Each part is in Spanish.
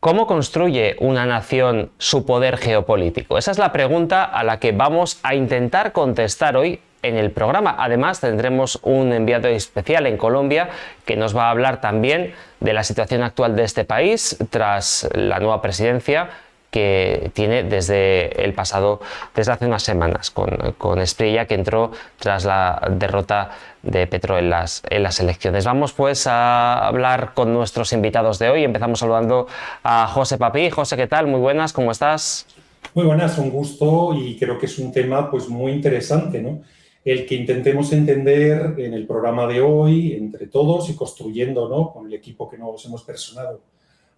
¿Cómo construye una nación su poder geopolítico? Esa es la pregunta a la que vamos a intentar contestar hoy en el programa. Además, tendremos un enviado especial en Colombia que nos va a hablar también de la situación actual de este país tras la nueva presidencia que tiene desde hace unas semanas, con Espriella, que entró tras la derrota de Petro en las elecciones. Vamos pues a hablar con nuestros invitados de hoy. Empezamos saludando a José Papí. José, ¿qué tal? Muy buenas, ¿cómo estás? Muy buenas, un gusto, y creo que es un tema pues muy interesante, ¿no? El que intentemos entender en el programa de hoy entre todos y construyendo, ¿no?, con el equipo que nos hemos personado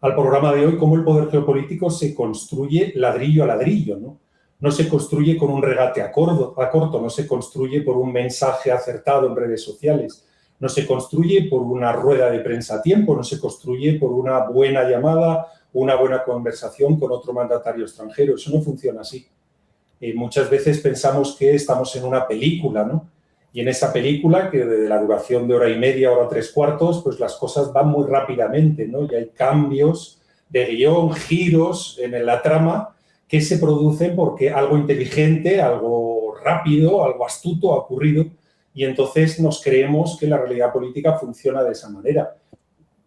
al programa de hoy, cómo el poder geopolítico se construye ladrillo a ladrillo, ¿no? No se construye con un regate a corto, no se construye por un mensaje acertado en redes sociales, no se construye por una rueda de prensa a tiempo, no se construye por una buena llamada, una buena conversación con otro mandatario extranjero. Eso no funciona así. Muchas veces pensamos que estamos en una película, ¿no? Y en esa película, que de la duración de hora y media, hora tres cuartos, pues las cosas van muy rápidamente, ¿no? Y hay cambios de guión, giros en la trama que se producen porque algo inteligente, algo rápido, algo astuto ha ocurrido, y entonces nos creemos que la realidad política funciona de esa manera.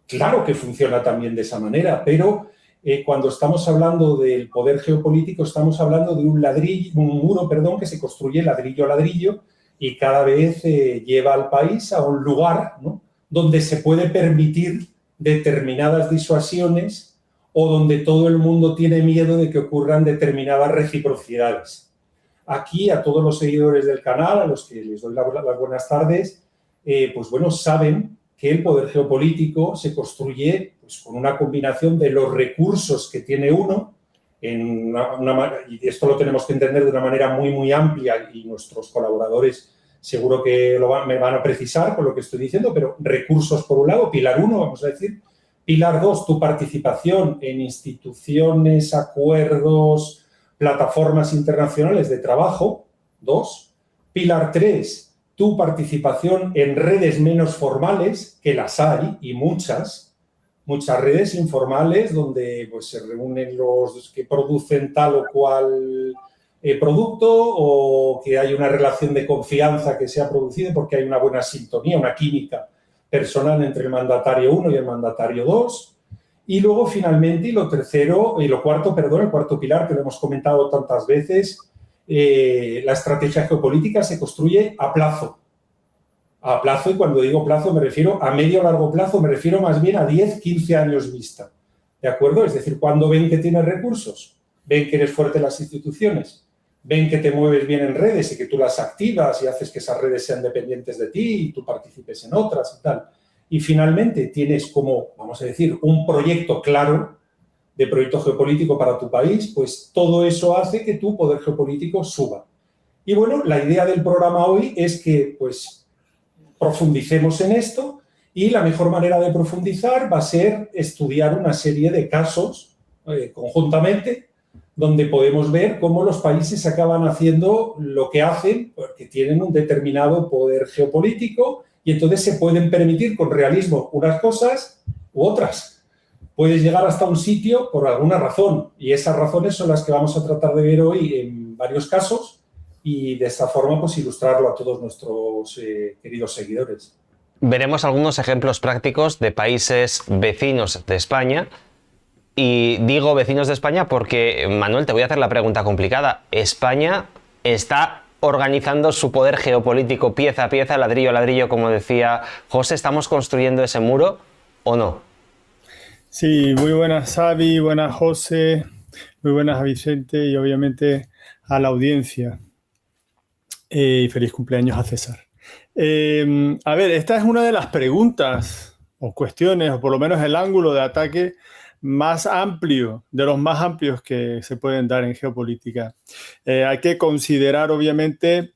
Claro que funciona también de esa manera, pero cuando estamos hablando del poder geopolítico, estamos hablando de un muro, que se construye ladrillo a ladrillo, y cada vez lleva al país a un lugar, ¿no?, donde se puede permitir determinadas disuasiones o donde todo el mundo tiene miedo de que ocurran determinadas reciprocidades. Aquí, a todos los seguidores del canal, a los que les doy las buenas tardes, pues bueno, saben que el poder geopolítico se construye pues con una combinación de los recursos que tiene uno, y esto lo tenemos que entender de una manera muy, muy amplia, y nuestros colaboradores seguro que me van a precisar con lo que estoy diciendo, pero recursos por un lado, pilar 1, vamos a decir. Pilar 2, tu participación en instituciones, acuerdos, plataformas internacionales de trabajo, 2. Pilar 3, tu participación en redes menos formales, que las hay, y muchas redes informales donde pues, se reúnen los que producen tal o cual producto, o que hay una relación de confianza que se ha producido porque hay una buena sintonía, una química personal entre el mandatario 1 y el mandatario 2. Y luego, finalmente, el cuarto pilar, que lo hemos comentado tantas veces, la estrategia geopolítica se construye a plazo. A plazo, y cuando digo plazo me refiero a medio o largo plazo, me refiero más bien a 10, 15 años vista. ¿De acuerdo? Es decir, cuando ven que tienes recursos, ven que eres fuerte en las instituciones, ven que te mueves bien en redes y que tú las activas y haces que esas redes sean dependientes de ti y tú participes en otras y tal. Y finalmente tienes como, vamos a decir, un proyecto claro de proyecto geopolítico para tu país, pues todo eso hace que tu poder geopolítico suba. Y bueno, la idea del programa hoy es que, pues, profundicemos en esto, y la mejor manera de profundizar va a ser estudiar una serie de casos conjuntamente, donde podemos ver cómo los países acaban haciendo lo que hacen porque tienen un determinado poder geopolítico, y entonces se pueden permitir con realismo unas cosas u otras. Puedes llegar hasta un sitio por alguna razón, y esas razones son las que vamos a tratar de ver hoy en varios casos, y de esta forma pues ilustrarlo a todos nuestros queridos seguidores. Veremos algunos ejemplos prácticos de países vecinos de España. Y digo vecinos de España porque, Manuel, te voy a hacer la pregunta complicada. ¿España está organizando su poder geopolítico pieza a pieza, ladrillo a ladrillo, como decía José? ¿Estamos construyendo ese muro o no? Sí, muy buenas, Xavi, buenas, José, muy buenas a Vicente y obviamente a la audiencia. Y feliz cumpleaños a César. A ver, esta es una de las preguntas o cuestiones, o por lo menos el ángulo de ataque más amplio, de los más amplios que se pueden dar en geopolítica. Hay que considerar, obviamente,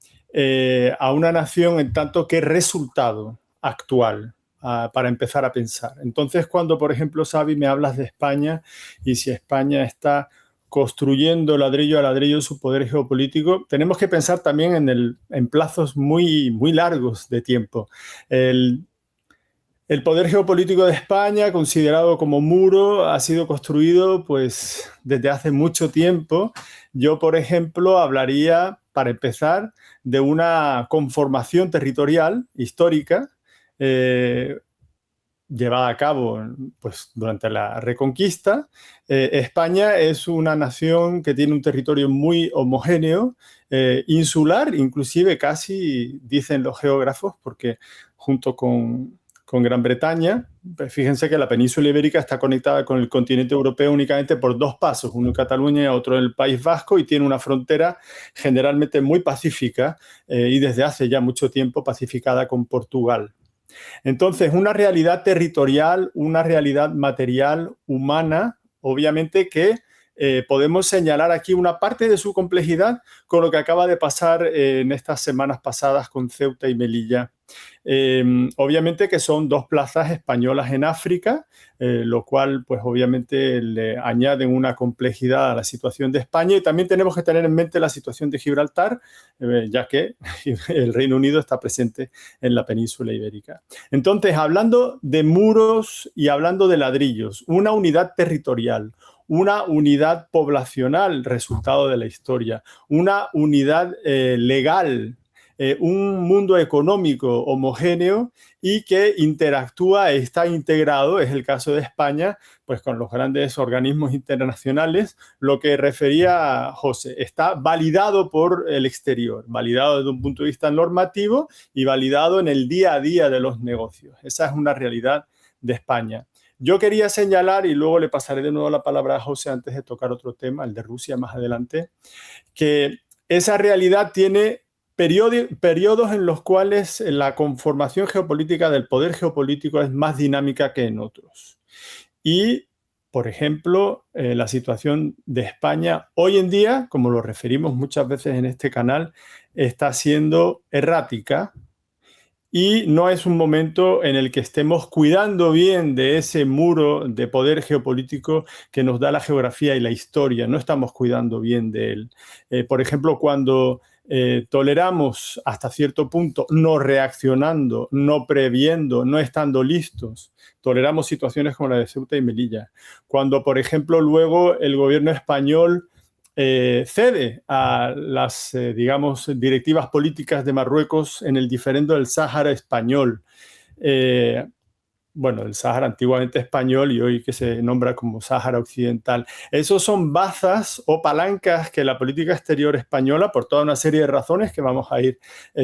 a una nación en tanto que resultado actual, para empezar a pensar. Entonces, cuando, por ejemplo, Xavi, me hablas de España, y si España está construyendo ladrillo a ladrillo su poder geopolítico, tenemos que pensar también en plazos muy, muy largos de tiempo. El El poder geopolítico de España, considerado como muro, ha sido construido pues, desde hace mucho tiempo. Yo, por ejemplo, hablaría, para empezar, de una conformación territorial histórica llevada a cabo pues, durante la Reconquista. España es una nación que tiene un territorio muy homogéneo, insular, inclusive casi, dicen los geógrafos, porque junto con Gran Bretaña, pues fíjense que la península ibérica está conectada con el continente europeo únicamente por 2 pasos, uno en Cataluña y otro en el País Vasco, y tiene una frontera generalmente muy pacífica y desde hace ya mucho tiempo pacificada con Portugal. Entonces, una realidad territorial, una realidad material, humana, obviamente que podemos señalar aquí una parte de su complejidad con lo que acaba de pasar en estas semanas pasadas con Ceuta y Melilla. Obviamente que son 2 plazas españolas en África, lo cual pues obviamente le añaden una complejidad a la situación de España, y también tenemos que tener en mente la situación de Gibraltar, ya que el Reino Unido está presente en la península ibérica. Entonces, hablando de muros y hablando de ladrillos, una unidad territorial, una unidad poblacional, resultado de la historia, una unidad legal, un mundo económico homogéneo y que interactúa, está integrado, es el caso de España, pues con los grandes organismos internacionales. Lo que refería José, está validado por el exterior, validado desde un punto de vista normativo y validado en el día a día de los negocios. Esa es una realidad de España. Yo quería señalar, y luego le pasaré de nuevo la palabra a José antes de tocar otro tema, el de Rusia más adelante, que esa realidad tiene periodos en los cuales la conformación geopolítica del poder geopolítico es más dinámica que en otros. Y, por ejemplo, la situación de España hoy en día, como lo referimos muchas veces en este canal, está siendo errática. Y no es un momento en el que estemos cuidando bien de ese muro de poder geopolítico que nos da la geografía y la historia. No estamos cuidando bien de él. Por ejemplo, cuando toleramos hasta cierto punto, no reaccionando, no previendo, no estando listos, toleramos situaciones como la de Ceuta y Melilla. Cuando, por ejemplo, luego el gobierno español cede a las, digamos, directivas políticas de Marruecos en el diferendo del Sáhara español. Bueno, el Sáhara antiguamente español y hoy que se nombra como Sáhara Occidental. Esos son bazas o palancas que la política exterior española, por toda una serie de razones que vamos a ir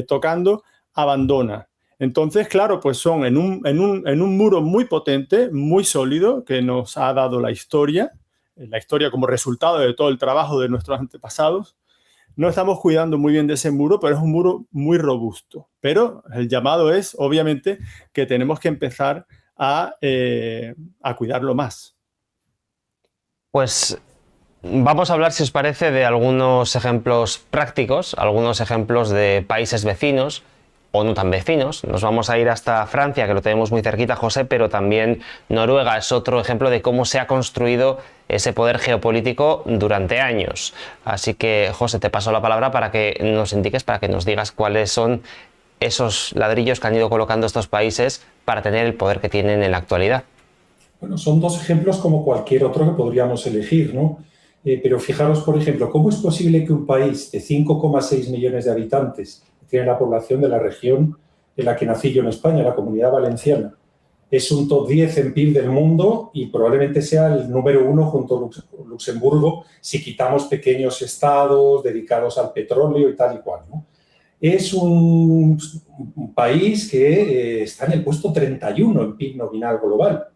tocando, abandona. Entonces, claro, pues son en un muro muy potente, muy sólido, que nos ha dado la historia como resultado de todo el trabajo de nuestros antepasados. No estamos cuidando muy bien de ese muro, pero es un muro muy robusto. Pero el llamado es, obviamente, que tenemos que empezar a cuidarlo más. Pues vamos a hablar, si os parece, de algunos ejemplos prácticos, algunos ejemplos de países vecinos o no tan vecinos. Nos vamos a ir hasta Francia, que lo tenemos muy cerquita, José, pero también Noruega es otro ejemplo de cómo se ha construido ese poder geopolítico durante años. Así que, José, te paso la palabra para que nos indiques, para que nos digas cuáles son esos ladrillos que han ido colocando estos países para tener el poder que tienen en la actualidad. Bueno, son 2 ejemplos como cualquier otro que podríamos elegir, ¿no? Pero fijaros, por ejemplo, ¿cómo es posible que un país de 5,6 millones de habitantes, que tiene la población de la región en la que nací yo en España, la Comunidad Valenciana, es un top 10 en PIB del mundo y probablemente sea el número 1 junto a Luxemburgo si quitamos pequeños estados dedicados al petróleo y tal y cual, ¿no? Es un país que está en el puesto 31 en PIB nominal global.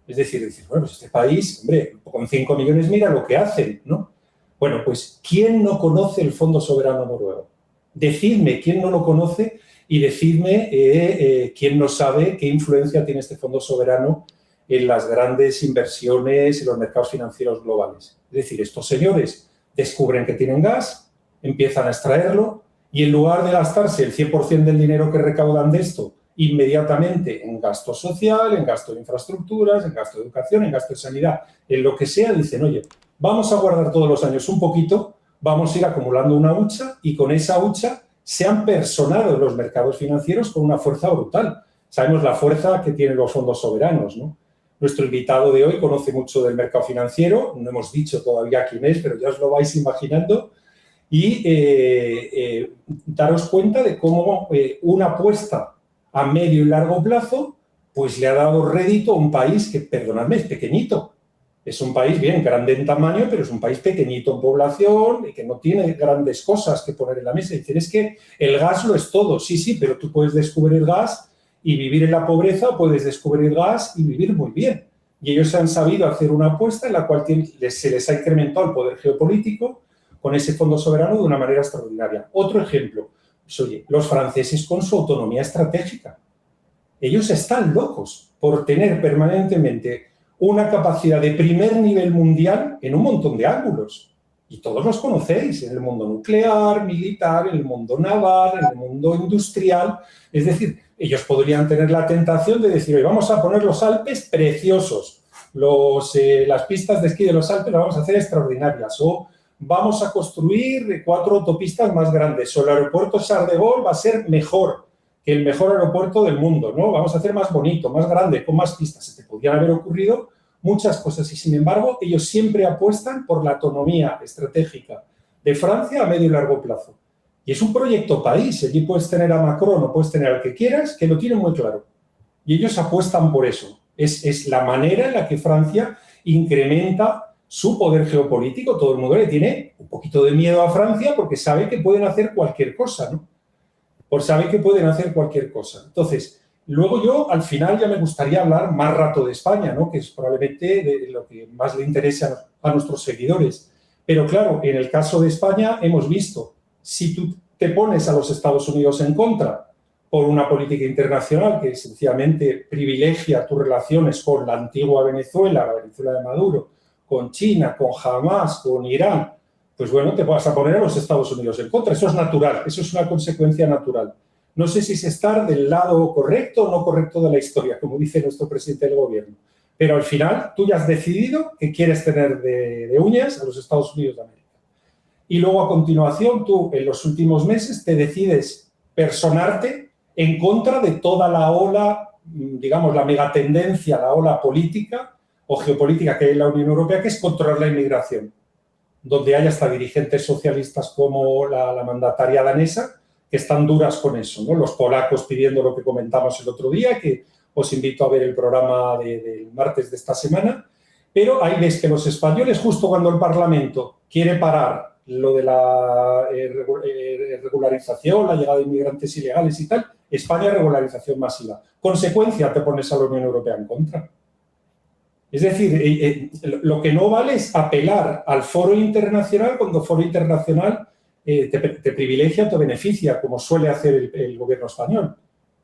Es decir, bueno, pues este país, hombre, con 5 millones mira lo que hacen, ¿no? Bueno, pues ¿quién no conoce el Fondo Soberano Noruego? Decidme quién no lo conoce y decidme quién no sabe qué influencia tiene este Fondo Soberano en las grandes inversiones en los mercados financieros globales. Es decir, estos señores descubren que tienen gas, empiezan a extraerlo y en lugar de gastarse el 100% del dinero que recaudan de esto inmediatamente en gasto social, en gasto de infraestructuras, en gasto de educación, en gasto de sanidad, en lo que sea, dicen, oye, vamos a guardar todos los años un poquito, vamos a ir acumulando una hucha y con esa hucha se han personado en los mercados financieros con una fuerza brutal. sabemos la fuerza que tienen los fondos soberanos, ¿no? Nuestro invitado de hoy conoce mucho del mercado financiero, no hemos dicho todavía quién es, pero ya os lo vais imaginando, y daros cuenta de cómo una apuesta a medio y largo plazo pues le ha dado rédito a un país que, perdonadme, es pequeñito. Es un país, bien, grande en tamaño, pero es un país pequeñito en población y que no tiene grandes cosas que poner en la mesa. Dicen, es que el gas lo es todo. Sí, sí, pero tú puedes descubrir gas y vivir en la pobreza, o puedes descubrir gas y vivir muy bien. Y ellos han sabido hacer una apuesta en la cual se les ha incrementado el poder geopolítico con ese fondo soberano de una manera extraordinaria. Otro ejemplo, pues, oye, los franceses con su autonomía estratégica. Ellos están locos por tener permanentemente una capacidad de primer nivel mundial en un montón de ángulos. Y todos los conocéis, en el mundo nuclear, militar, en el mundo naval, en el mundo industrial. Es decir, ellos podrían tener la tentación de decir, oye, vamos a poner los Alpes preciosos, las pistas de esquí de los Alpes las vamos a hacer extraordinarias, o vamos a construir 4 autopistas más grandes, o el aeropuerto Charles de Gaulle va a ser mejor que el mejor aeropuerto del mundo, ¿no? Vamos a hacer más bonito, más grande, con más pistas. Se te podrían haber ocurrido muchas cosas y, sin embargo, ellos siempre apuestan por la autonomía estratégica de Francia a medio y largo plazo. Y es un proyecto país. Allí puedes tener a Macron o puedes tener al que quieras, que lo tienen muy claro. Y ellos apuestan por eso. Es la manera en la que Francia incrementa su poder geopolítico. Todo el mundo le tiene un poquito de miedo a Francia porque sabe que pueden hacer cualquier cosa, ¿no? Sabe que pueden hacer cualquier cosa. Entonces, luego yo, al final, ya me gustaría hablar más rato de España, ¿no? Que es probablemente de lo que más le interesa a nuestros seguidores. Pero claro, en el caso de España hemos visto, si tú te pones a los Estados Unidos en contra por una política internacional que sencillamente privilegia tus relaciones con la antigua Venezuela, la Venezuela de Maduro, con China, con Hamas, con Irán, pues bueno, te vas a poner a los Estados Unidos en contra. Eso es natural, eso es una consecuencia natural. No sé si es estar del lado correcto o no correcto de la historia, como dice nuestro presidente del gobierno. Pero al final tú ya has decidido que quieres tener de uñas a los Estados Unidos de América. Y luego a continuación tú en los últimos meses te decides personarte en contra de toda la ola, digamos, la megatendencia, la ola política o geopolítica que hay en la Unión Europea, que es controlar la inmigración, donde hay hasta dirigentes socialistas como la mandataria danesa, que están duras con eso, ¿no? Los polacos pidiendo lo que comentamos el otro día, que os invito a ver el programa del martes de esta semana, pero ahí ves que los españoles, justo cuando el Parlamento quiere parar lo de la regularización, la llegada de inmigrantes ilegales y tal, España regularización masiva. Consecuencia, te pones a la Unión Europea en contra. Es decir, lo que no vale es apelar al foro internacional cuando foro internacional te privilegia, te beneficia, como suele hacer el gobierno español.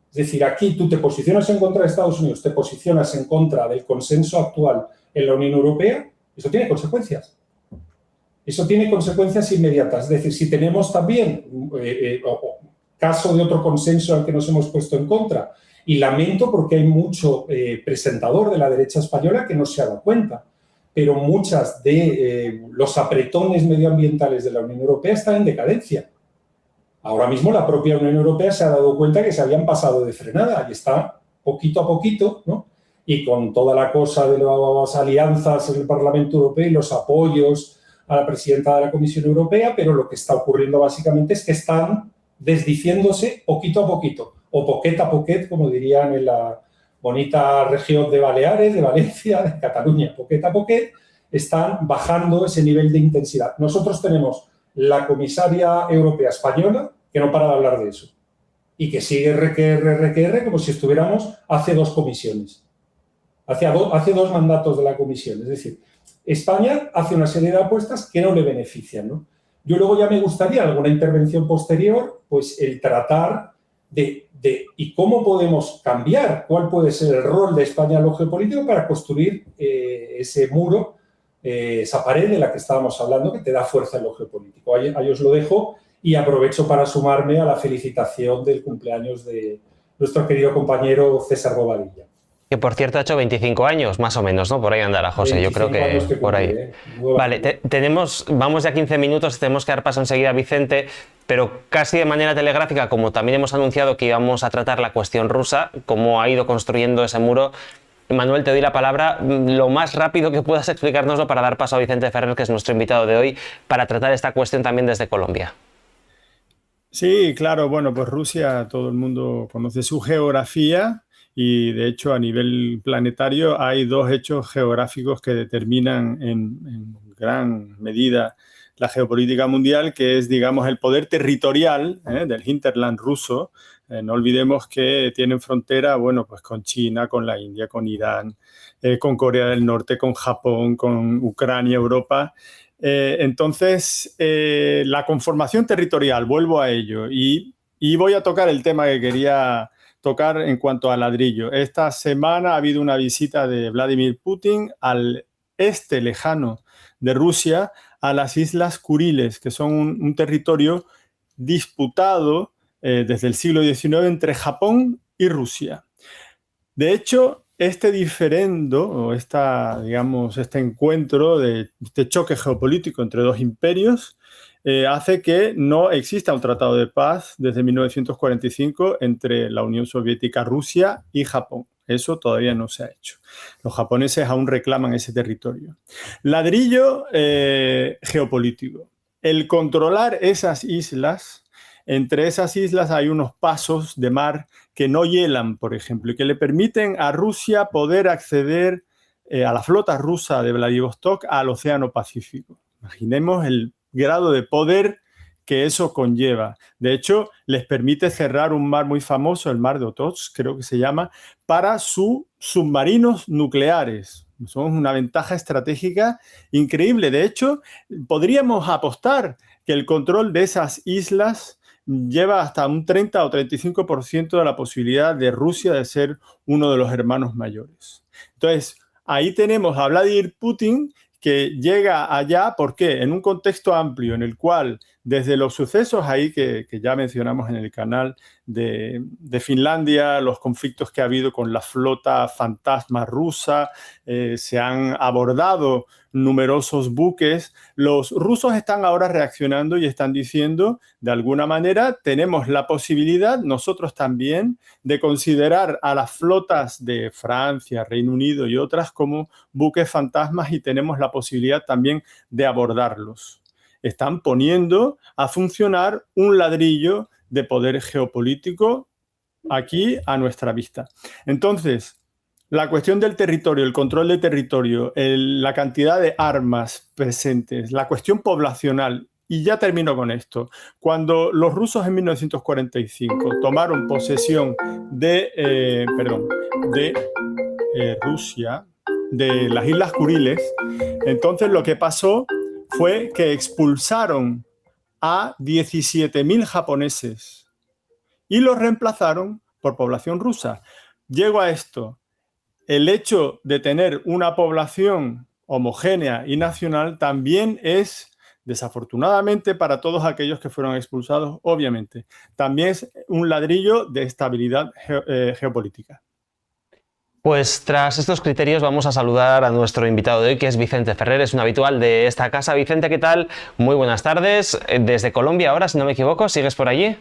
Es decir, aquí tú te posicionas en contra de Estados Unidos, te posicionas en contra del consenso actual en la Unión Europea, eso tiene consecuencias. Eso tiene consecuencias inmediatas. Es decir, si tenemos también caso de otro consenso al que nos hemos puesto en contra, y lamento porque hay mucho presentador de la derecha española que no se ha dado cuenta, pero muchas de los apretones medioambientales de la Unión Europea están en decadencia. Ahora mismo la propia Unión Europea se ha dado cuenta que se habían pasado de frenada y está poquito a poquito, ¿no? Y con toda la cosa de las alianzas en el Parlamento Europeo y los apoyos a la presidenta de la Comisión Europea, pero lo que está ocurriendo básicamente es que están desdiciéndose poquito a poquito, o poquet a poquet, como dirían en la bonita región de Baleares, de Valencia, de Cataluña, poquet a poquet, están bajando ese nivel de intensidad. Nosotros tenemos la comisaria europea española que no para de hablar de eso y que sigue RQR como si estuviéramos hace 2 comisiones, hace dos mandatos de la comisión. Es decir, España hace una serie de apuestas que no le benefician, ¿no? Yo luego ya me gustaría alguna intervención posterior, pues el tratar de y cómo podemos cambiar, cuál puede ser el rol de España en lo geopolítico para construir ese muro, esa pared de la que estábamos hablando, que te da fuerza en lo geopolítico. Ahí os lo dejo y aprovecho para sumarme a la felicitación del cumpleaños de nuestro querido compañero César Bobadilla. Que por cierto ha hecho 25 años, más o menos, ¿no? Por ahí andará, José, yo creo que por ahí. Vale, vamos ya 15 minutos, tenemos que dar paso enseguida a Vicente, pero casi de manera telegráfica, como también hemos anunciado que íbamos a tratar la cuestión rusa, cómo ha ido construyendo ese muro. Manuel, te doy la palabra lo más rápido que puedas explicárnoslo para dar paso a Vicente Ferrer, que es nuestro invitado de hoy, para tratar esta cuestión también desde Colombia. Sí, claro, bueno, pues Rusia, todo el mundo conoce su geografía y de hecho a nivel planetario hay dos hechos geográficos que determinan en gran medida la geopolítica mundial, que es, digamos, el poder territorial del hinterland ruso. No olvidemos que tienen frontera, bueno, pues con China, con la India, con Irán, con Corea del Norte, con Japón, con Ucrania, Europa. Entonces, la conformación territorial, vuelvo a ello, y voy a tocar el tema que quería tocar en cuanto al ladrillo. Esta semana ha habido una visita de Vladimir Putin al este lejano de Rusia, a las Islas Kuriles, que son un territorio disputado desde el siglo XIX entre Japón y Rusia. De hecho, este diferendo, o este encuentro, este choque geopolítico entre dos imperios, hace que no exista un tratado de paz desde 1945 entre la Unión Soviética, Rusia y Japón. Eso todavía no se ha hecho. Los japoneses aún reclaman ese territorio. Ladrillo geopolítico. El controlar esas islas, entre esas islas hay unos pasos de mar que no hielan, por ejemplo, y que le permiten a Rusia poder acceder a la flota rusa de Vladivostok al Océano Pacífico. Imaginemos el grado de poder que eso conlleva. De hecho, les permite cerrar un mar muy famoso, el mar de Okhotsk, creo que se llama, para sus submarinos nucleares. Son una ventaja estratégica increíble. De hecho, podríamos apostar que el control de esas islas lleva hasta un 30 o 35% de la posibilidad de Rusia de ser uno de los hermanos mayores. Entonces, ahí tenemos a Vladimir Putin, que llega allá, ¿por qué? En un contexto amplio en el cual, desde los sucesos ahí que ya mencionamos en el canal de Finlandia, los conflictos que ha habido con la flota fantasma rusa, se han abordado numerosos buques. Los rusos están ahora reaccionando y están diciendo, de alguna manera, tenemos la posibilidad, nosotros también, de considerar a las flotas de Francia, Reino Unido y otras como buques fantasmas y tenemos la posibilidad también de abordarlos. Están poniendo a funcionar un ladrillo de poder geopolítico aquí a nuestra vista. Entonces, la cuestión del territorio, el control del territorio, la cantidad de armas presentes, la cuestión poblacional, y ya termino con esto. Cuando los rusos en 1945 tomaron posesión de Rusia, de las Islas Kuriles, entonces lo que pasó fue que expulsaron a 17.000 japoneses y los reemplazaron por población rusa. Llego a esto. El hecho de tener una población homogénea y nacional también es, desafortunadamente para todos aquellos que fueron expulsados, obviamente, también es un ladrillo de estabilidad geopolítica. Pues tras estos criterios vamos a saludar a nuestro invitado de hoy, que es Vicente Ferrer, es un habitual de esta casa. Vicente, ¿qué tal? Muy buenas tardes. Desde Colombia ahora, si no me equivoco, ¿sigues por allí?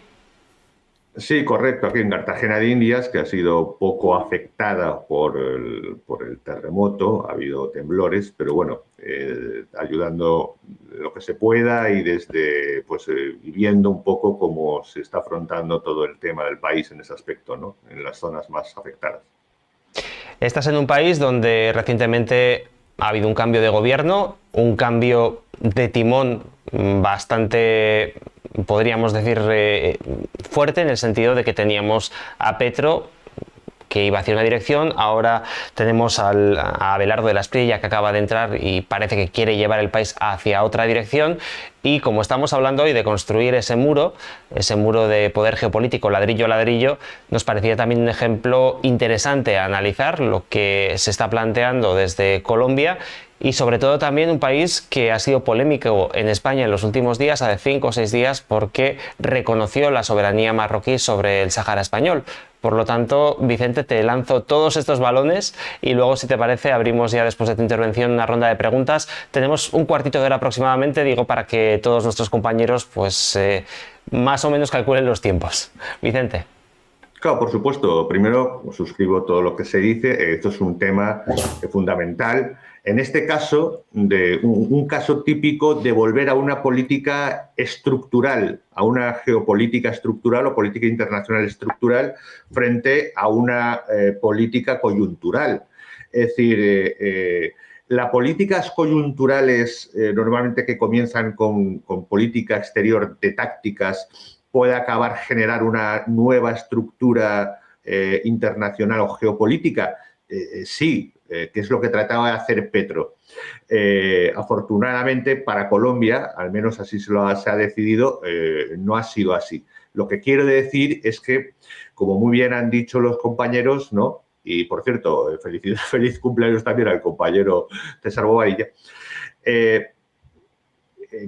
Sí, correcto, aquí en Cartagena de Indias, que ha sido poco afectada por el terremoto, ha habido temblores, pero bueno, ayudando lo que se pueda y desde, viendo un poco cómo se está afrontando todo el tema del país en ese aspecto, ¿no? En las zonas más afectadas. Estás en un país donde recientemente ha habido un cambio de gobierno, un cambio de timón bastante, podríamos decir, fuerte, en el sentido de que teníamos a Petro, que iba hacia una dirección, ahora tenemos a Abelardo de la Espriella, que acaba de entrar y parece que quiere llevar el país hacia otra dirección. Y como estamos hablando hoy de construir ese muro de poder geopolítico ladrillo a ladrillo, nos parecía también un ejemplo interesante a analizar lo que se está planteando desde Colombia y sobre todo también un país que ha sido polémico en España en los últimos días, hace 5 o 6 días, porque reconoció la soberanía marroquí sobre el Sáhara español. Por lo tanto, Vicente, te lanzo todos estos balones y luego, si te parece, abrimos ya después de tu intervención una ronda de preguntas. Tenemos un cuartito de hora aproximadamente, digo, para que todos nuestros compañeros pues más o menos calculen los tiempos. Vicente. Claro, por supuesto. Primero, suscribo todo lo que se dice. Esto es un tema fundamental. En este caso, un caso típico de volver a una política estructural, a una geopolítica estructural o política internacional estructural frente a una política coyuntural. Es decir, las políticas coyunturales, normalmente que comienzan con política exterior de tácticas, puede acabar generar una nueva estructura internacional o geopolítica. Sí, que es lo que trataba de hacer Petro. Afortunadamente para Colombia, al menos así se ha decidido, no ha sido así. Lo que quiero decir es que, como muy bien han dicho los compañeros, ¿no? Y por cierto, feliz cumpleaños también al compañero César Bobadilla.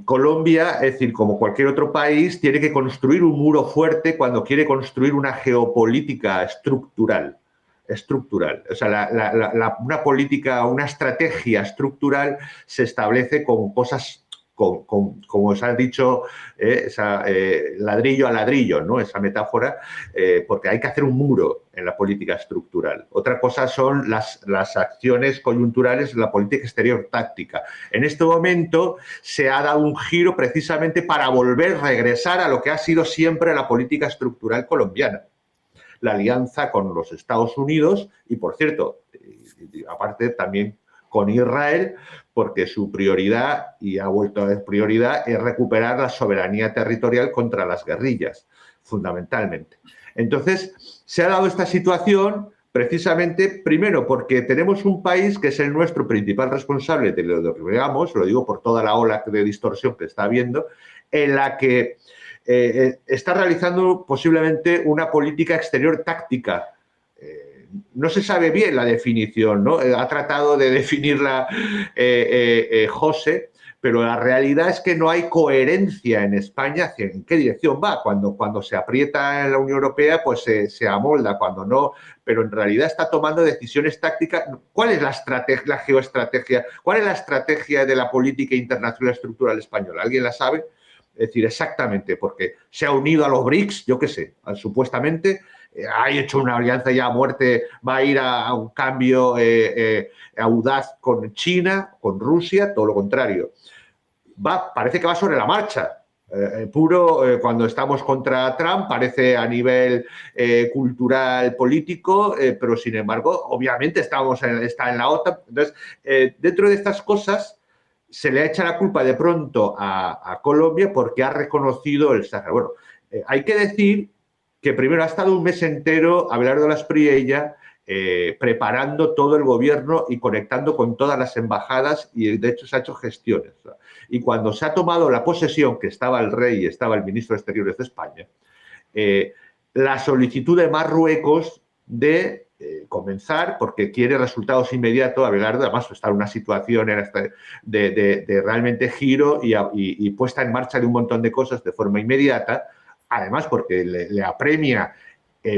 Colombia, es decir, como cualquier otro país, tiene que construir un muro fuerte cuando quiere construir una geopolítica estructural. O sea, una política, una estrategia estructural se establece con cosas, como os han dicho, ladrillo a ladrillo, ¿no? Esa metáfora, porque hay que hacer un muro en la política estructural. Otra cosa son las acciones coyunturales en la política exterior táctica. En este momento se ha dado un giro precisamente para regresar a lo que ha sido siempre la política estructural colombiana. La alianza con los Estados Unidos y, por cierto, aparte también con Israel, porque su prioridad, y ha vuelto a ser prioridad, es recuperar la soberanía territorial contra las guerrillas, fundamentalmente. Entonces, se ha dado esta situación precisamente, primero, porque tenemos un país que es el nuestro principal responsable de lo que veamos, lo digo por toda la ola de distorsión que está habiendo, en la que está realizando posiblemente una política exterior táctica. No se sabe bien la definición, ¿no? Ha tratado de definirla José, pero la realidad es que no hay coherencia en España hacia en qué dirección va. Cuando se aprieta en la Unión Europea, pues se amolda, cuando no, pero en realidad está tomando decisiones tácticas. ¿Cuál es la geoestrategia? ¿Cuál es la estrategia de la política internacional estructural española? ¿Alguien la sabe? Es decir, exactamente, porque se ha unido a los BRICS, yo qué sé, supuestamente, ha hecho una alianza ya a muerte, va a ir a un cambio audaz con China, con Rusia, todo lo contrario. Parece que va sobre la marcha. Cuando estamos contra Trump, parece a nivel cultural, político, pero sin embargo, obviamente está en la OTAN. Entonces, dentro de estas cosas, se le echa la culpa de pronto a Colombia porque ha reconocido el Sáhara. Bueno, hay que decir que primero ha estado un mes entero Abelardo Laspriella preparando todo el gobierno y conectando con todas las embajadas y de hecho se ha hecho gestiones. Y cuando se ha tomado la posesión, que estaba el rey y estaba el ministro de Exteriores de España, la solicitud de Marruecos de comenzar, porque quiere resultados inmediatos, Abelardo, además está en una situación de realmente giro y puesta en marcha de un montón de cosas de forma inmediata, además porque le apremia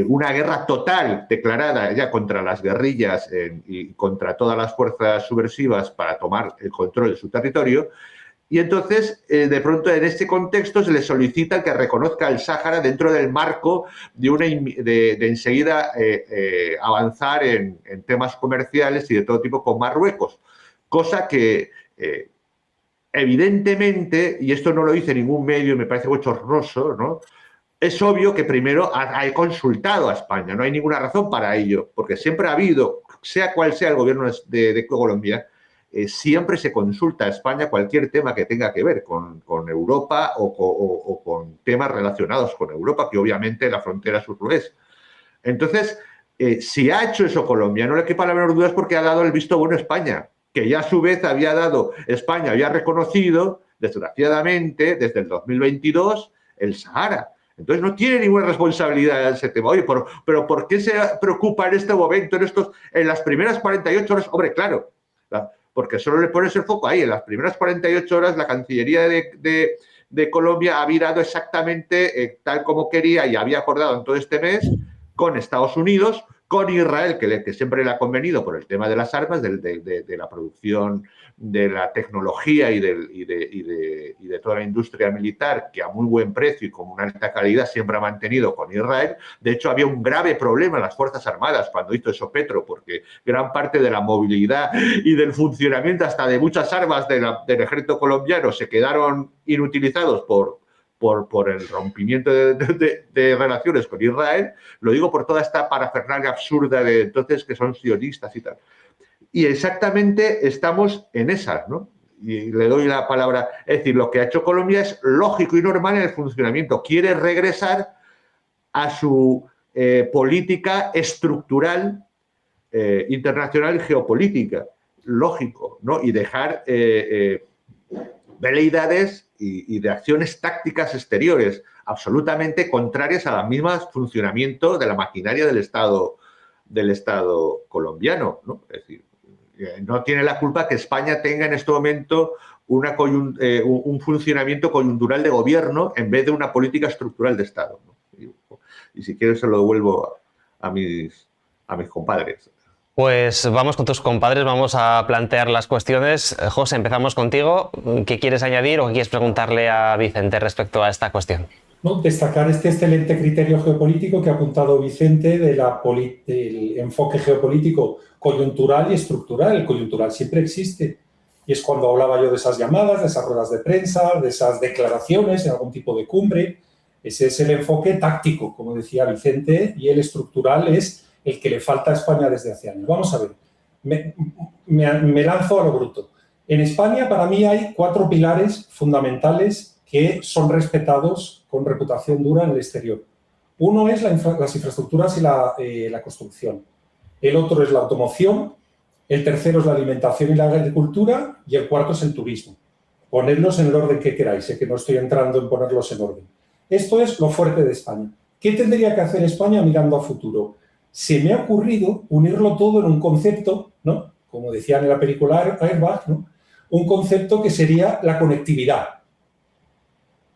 una guerra total declarada ya contra las guerrillas y contra todas las fuerzas subversivas para tomar el control de su territorio. Y entonces, de pronto, en este contexto se le solicita que reconozca el Sáhara dentro del marco de enseguida avanzar en temas comerciales y de todo tipo con Marruecos. Cosa que, evidentemente, y esto no lo dice ningún medio, me parece bochornoso, ¿no? Es obvio que primero ha consultado a España, no hay ninguna razón para ello, porque siempre ha habido, sea cual sea el gobierno de Colombia, siempre se consulta a España cualquier tema que tenga que ver con Europa o con temas relacionados con Europa, que obviamente la frontera sur lo es. Entonces, si ha hecho eso Colombia, no le quepa la menor duda, es porque ha dado el visto bueno a España, que ya a su vez España había reconocido, desgraciadamente, desde el 2022, el Sahara. Entonces no tiene ninguna responsabilidad en ese tema. Oye, pero ¿por qué se preocupa en este momento, en las primeras 48 horas? Hombre, claro, porque solo le pones el foco ahí. En las primeras 48 horas la Cancillería de Colombia ha virado exactamente tal como quería y había acordado en todo este mes con Estados Unidos, con Israel, que siempre le ha convenido por el tema de las armas, de la producción, de la tecnología y de toda la industria militar, que a muy buen precio y con una alta calidad siempre ha mantenido con Israel. De hecho, había un grave problema en las Fuerzas Armadas cuando hizo eso Petro, porque gran parte de la movilidad y del funcionamiento hasta de muchas armas del ejército colombiano se quedaron inutilizados por el rompimiento de relaciones con Israel. Lo digo por toda esta parafernalia absurda de entonces que son sionistas y tal. Y exactamente estamos en esas, ¿no? Y le doy la palabra. Es decir, lo que ha hecho Colombia es lógico y normal en el funcionamiento. Quiere regresar a su política estructural internacional y geopolítica. Lógico, ¿no? Y dejar veleidades y de acciones tácticas exteriores absolutamente contrarias al mismo funcionamiento de la maquinaria del Estado colombiano, ¿no? Es decir, no tiene la culpa que España tenga en este momento un funcionamiento coyuntural de gobierno en vez de una política estructural de Estado, ¿no? Y si quieres se lo devuelvo a mis compadres. Pues vamos con tus compadres, vamos a plantear las cuestiones. José, empezamos contigo. ¿Qué quieres añadir o qué quieres preguntarle a Vicente respecto a esta cuestión? No, destacar este excelente criterio geopolítico que ha apuntado Vicente del enfoque geopolítico coyuntural y estructural. El coyuntural siempre existe. Y es cuando hablaba yo de esas llamadas, de esas ruedas de prensa, de esas declaraciones en algún tipo de cumbre. Ese es el enfoque táctico, como decía Vicente, y el estructural es el que le falta a España desde hace años. Vamos a ver, me lanzo a lo bruto. En España, para mí, hay 4 pilares fundamentales que son respetados con reputación dura en el exterior. Uno es las infraestructuras y la construcción. El otro es la automoción. El tercero es la alimentación y la agricultura. Y el cuarto es el turismo. Ponedlos en el orden que queráis, que no estoy entrando en ponerlos en orden. Esto es lo fuerte de España. ¿Qué tendría que hacer España mirando a futuro? Se me ha ocurrido unirlo todo en un concepto, ¿no? Como decía en la película Airbag, ¿no? Un concepto que sería la conectividad.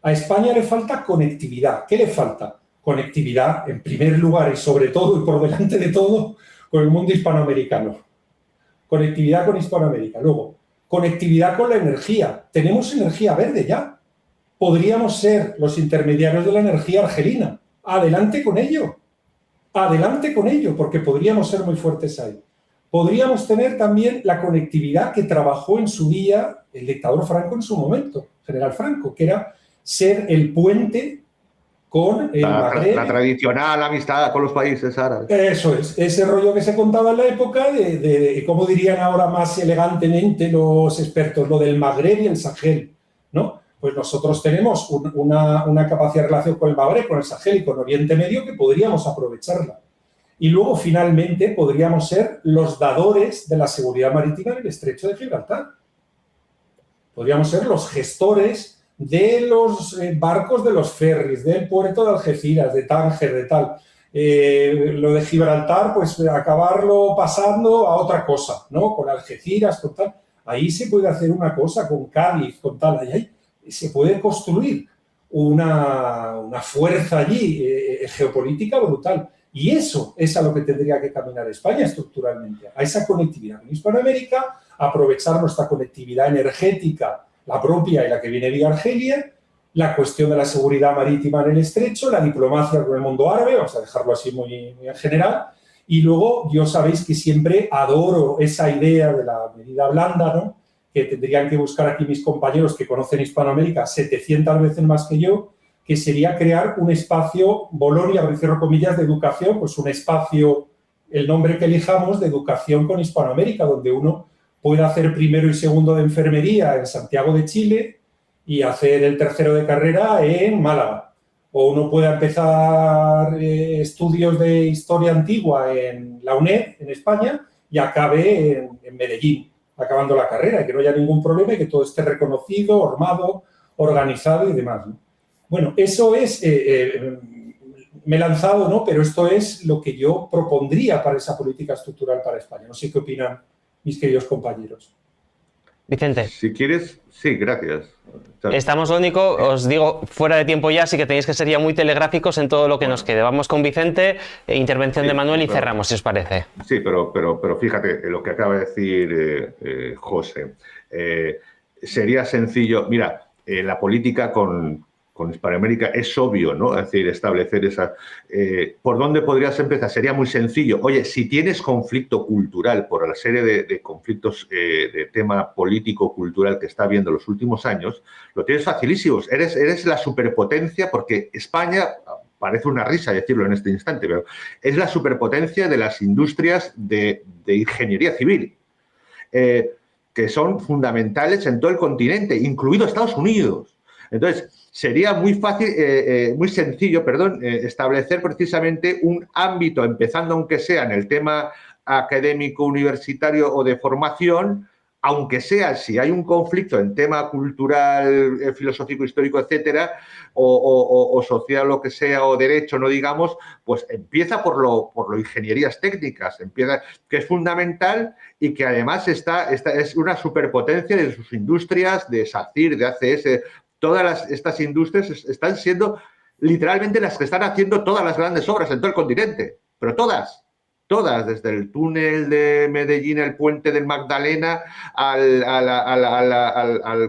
A España le falta conectividad. ¿Qué le falta? Conectividad, en primer lugar y sobre todo y por delante de todo, con el mundo hispanoamericano. Conectividad con Hispanoamérica. Luego, conectividad con la energía. Tenemos energía verde ya. Podríamos ser los intermediarios de la energía argelina. Adelante con ello. Adelante con ello, porque podríamos ser muy fuertes ahí. Podríamos tener también la conectividad que trabajó en su día el dictador Franco en su momento, General Franco, que era ser el puente con el Magreb. La tradicional amistad con los países árabes. Eso es, ese rollo que se contaba en la época de como dirían ahora más elegantemente los expertos, lo del Magreb y el Sahel, ¿no? Pues nosotros tenemos una capacidad de relación con el Magreb, con el Sahel y con Oriente Medio que podríamos aprovecharla. Y luego, finalmente, podríamos ser los dadores de la seguridad marítima en el Estrecho de Gibraltar. Podríamos ser los gestores de los barcos de los ferries, del puerto de Algeciras, de Tánger, de tal. Lo de Gibraltar, pues acabarlo pasando a otra cosa, ¿no? Con Algeciras, con tal. Ahí se puede hacer una cosa, con Cádiz, con tal. Ahí se puede construir una fuerza allí geopolítica brutal. Y eso es a lo que tendría que caminar España estructuralmente, a esa conectividad con Hispanoamérica, aprovechar nuestra conectividad energética, la propia y la que viene vía Argelia, la cuestión de la seguridad marítima en el Estrecho, la diplomacia con el mundo árabe, vamos a dejarlo así muy, muy en general, y luego yo sabéis que siempre adoro esa idea de la medida blanda, ¿no? Que tendrían que buscar aquí mis compañeros que conocen Hispanoamérica 700 veces más que yo, que sería crear un espacio, Bolonia, abro y cierro comillas, de educación, pues un espacio, el nombre que elijamos, de educación con Hispanoamérica, donde uno pueda hacer primero y segundo de enfermería en Santiago de Chile y hacer el tercero de carrera en Málaga. O uno pueda empezar estudios de historia antigua en la UNED, en España, y acabe en Medellín, acabando la carrera, y que no haya ningún problema y que todo esté reconocido, normado, organizado y demás, ¿no? Bueno, eso es, me he lanzado, ¿no? Pero esto es lo que yo propondría para esa política estructural para España. No sé qué opinan mis queridos compañeros. Vicente. Si quieres, sí, gracias. Estamos, lo único, os digo, fuera de tiempo ya, así que tenéis que ser ya muy telegráficos en todo lo que nos quede. Vamos con Vicente, intervención de Manuel y cerramos, si os parece. Sí, pero fíjate, lo que acaba de decir José. Sería sencillo, mira, la política con Hispanoamérica es obvio, ¿no? Es decir, establecer esa... ¿por dónde podrías empezar? Sería muy sencillo. Oye, si tienes conflicto cultural por la serie de conflictos de tema político-cultural que está habiendo en los últimos años, lo tienes facilísimo. Eres la superpotencia, porque España, parece una risa decirlo en este instante, pero es la superpotencia de las industrias de ingeniería civil. Que son fundamentales en todo el continente, incluido Estados Unidos. Entonces, sería muy fácil, muy sencillo, establecer precisamente un ámbito, empezando aunque sea en el tema académico, universitario o de formación, aunque sea si hay un conflicto en tema cultural, filosófico, histórico, etcétera, o social, lo que sea, o derecho, no digamos, pues empieza por lo ingenierías técnicas, empieza, que es fundamental y que además es una superpotencia de sus industrias, de SACIR, de ACS. Todas estas industrias están siendo literalmente las que están haciendo todas las grandes obras en todo el continente, pero todas, desde el túnel de Medellín, el puente del Magdalena, al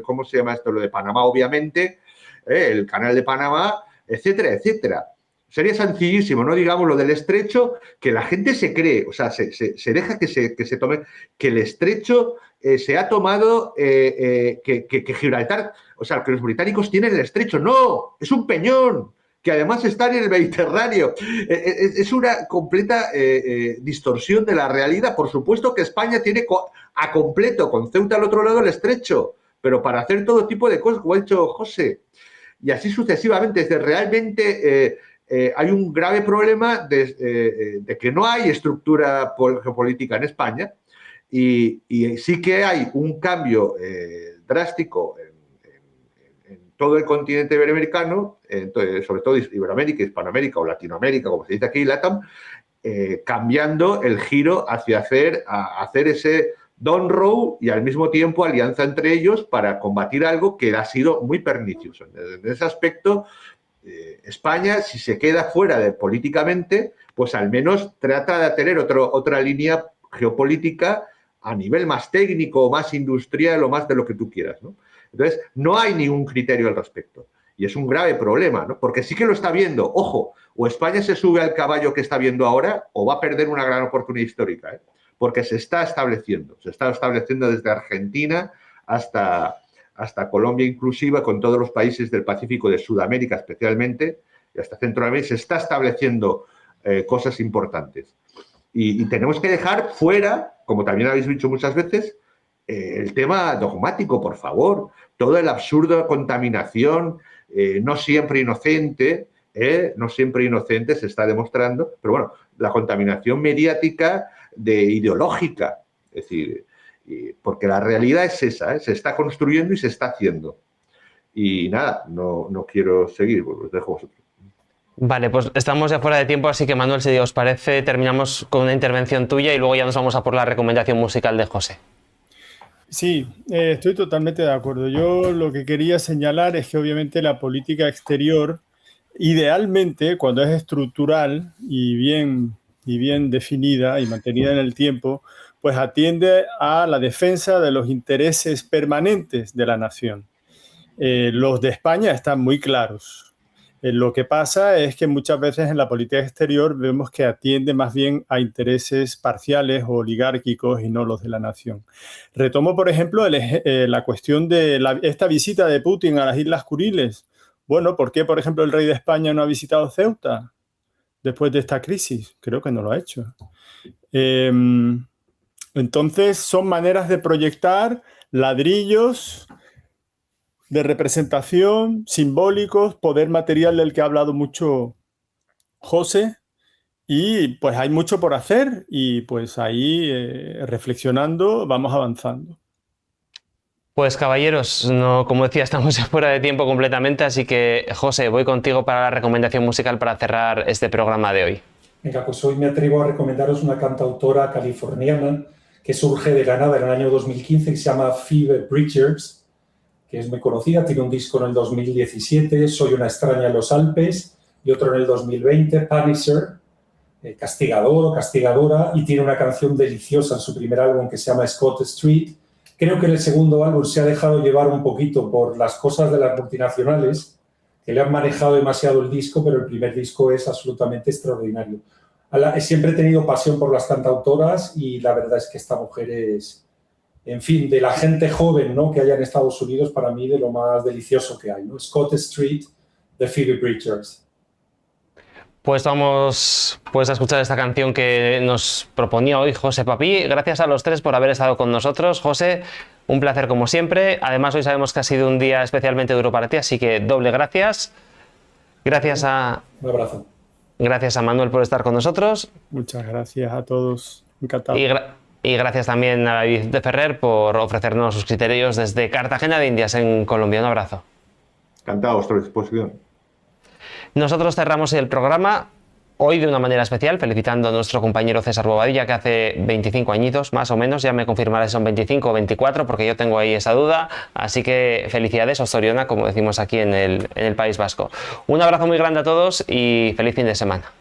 ¿cómo se llama esto? Lo de Panamá, obviamente, el canal de Panamá, etcétera, etcétera. Sería sencillísimo, no digamos lo del estrecho, que la gente se cree, o sea, se deja que se tome, que el estrecho se ha tomado, que Gibraltar, o sea, que los británicos tienen el estrecho. No, es un peñón, que además está en el Mediterráneo. Es una completa distorsión de la realidad. Por supuesto que España tiene a completo, con Ceuta al otro lado, el estrecho, pero para hacer todo tipo de cosas, como ha dicho José, y así sucesivamente. Es de realmente... hay un grave problema de que no hay estructura geopolítica en España y sí que hay un cambio drástico en todo el continente iberoamericano, sobre todo Iberoamérica, Hispanoamérica o Latinoamérica, como se dice aquí, LATAM, cambiando el giro hacia hacer ese Don Row y al mismo tiempo alianza entre ellos para combatir algo que ha sido muy pernicioso. En ese aspecto, España, si se queda fuera políticamente, pues al menos trata de tener otra línea geopolítica a nivel más técnico, más industrial o más de lo que tú quieras, ¿no? Entonces, no hay ningún criterio al respecto. Y es un grave problema, ¿no? Porque sí que lo está viendo. Ojo, o España se sube al caballo que está viendo ahora o va a perder una gran oportunidad histórica, ¿eh? Porque se está estableciendo desde Argentina hasta Colombia inclusiva, con todos los países del Pacífico, de Sudamérica especialmente, y hasta Centroamérica, se está estableciendo cosas importantes. Y tenemos que dejar fuera, como también habéis dicho muchas veces, el tema dogmático, por favor. Todo el absurdo de contaminación, no siempre inocente se está demostrando, pero bueno, la contaminación mediática ideológica, es decir, porque la realidad es esa, se está construyendo y se está haciendo. Y nada, no quiero seguir, pues os dejo vosotros. Vale, pues estamos ya fuera de tiempo, así que Manuel, si os parece, terminamos con una intervención tuya y luego ya nos vamos a por la recomendación musical de José. Sí, estoy totalmente de acuerdo. Yo lo que quería señalar es que obviamente la política exterior, idealmente, cuando es estructural y bien definida y mantenida en el tiempo, pues atiende a la defensa de los intereses permanentes de la nación. Los de España están muy claros. Lo que pasa es que muchas veces en la política exterior vemos que atiende más bien a intereses parciales o oligárquicos y no los de la nación. Retomo, por ejemplo, la cuestión de esta visita de Putin a las Islas Kuriles. Bueno, ¿por qué, por ejemplo, el rey de España no ha visitado Ceuta después de esta crisis? Creo que no lo ha hecho. Entonces, son maneras de proyectar ladrillos de representación, simbólicos, poder material del que ha hablado mucho José, y pues hay mucho por hacer y pues ahí reflexionando vamos avanzando. Pues caballeros, como decía, estamos ya fuera de tiempo completamente, así que José, voy contigo para la recomendación musical para cerrar este programa de hoy. Venga, pues hoy me atrevo a recomendaros una cantautora californiana que surge de la nada en el año 2015, que se llama Phoebe Bridgers, que es muy conocida, tiene un disco en el 2017, Soy una extraña en los Alpes, y otro en el 2020, Punisher, castigador o castigadora, y tiene una canción deliciosa en su primer álbum que se llama Scott Street. Creo que en el segundo álbum se ha dejado llevar un poquito por las cosas de las multinacionales, que le han manejado demasiado el disco, pero el primer disco es absolutamente extraordinario. Siempre he tenido pasión por las cantautoras y la verdad es que esta mujer es, en fin, de la gente joven, ¿no?, que haya en Estados Unidos, para mí de lo más delicioso que hay, ¿no? Scott Street, de Phoebe Bridgers. Pues vamos a escuchar esta canción que nos proponía hoy José Papí. Gracias a los tres por haber estado con nosotros. José, un placer como siempre. Además, hoy sabemos que ha sido un día especialmente duro para ti, así que doble gracias. Un abrazo. Gracias a Manuel por estar con nosotros. Muchas gracias a todos. Encantado. Y gracias también a David de Ferrer por ofrecernos sus criterios desde Cartagena de Indias, en Colombia. Un abrazo. Encantado, a vuestra disposición. Nosotros cerramos el programa hoy de una manera especial, felicitando a nuestro compañero César Bobadilla, que hace 25 añitos, más o menos, ya me confirmará si son 25 o 24, porque yo tengo ahí esa duda, así que felicidades, Ostoriona, como decimos aquí en el País Vasco. Un abrazo muy grande a todos y feliz fin de semana.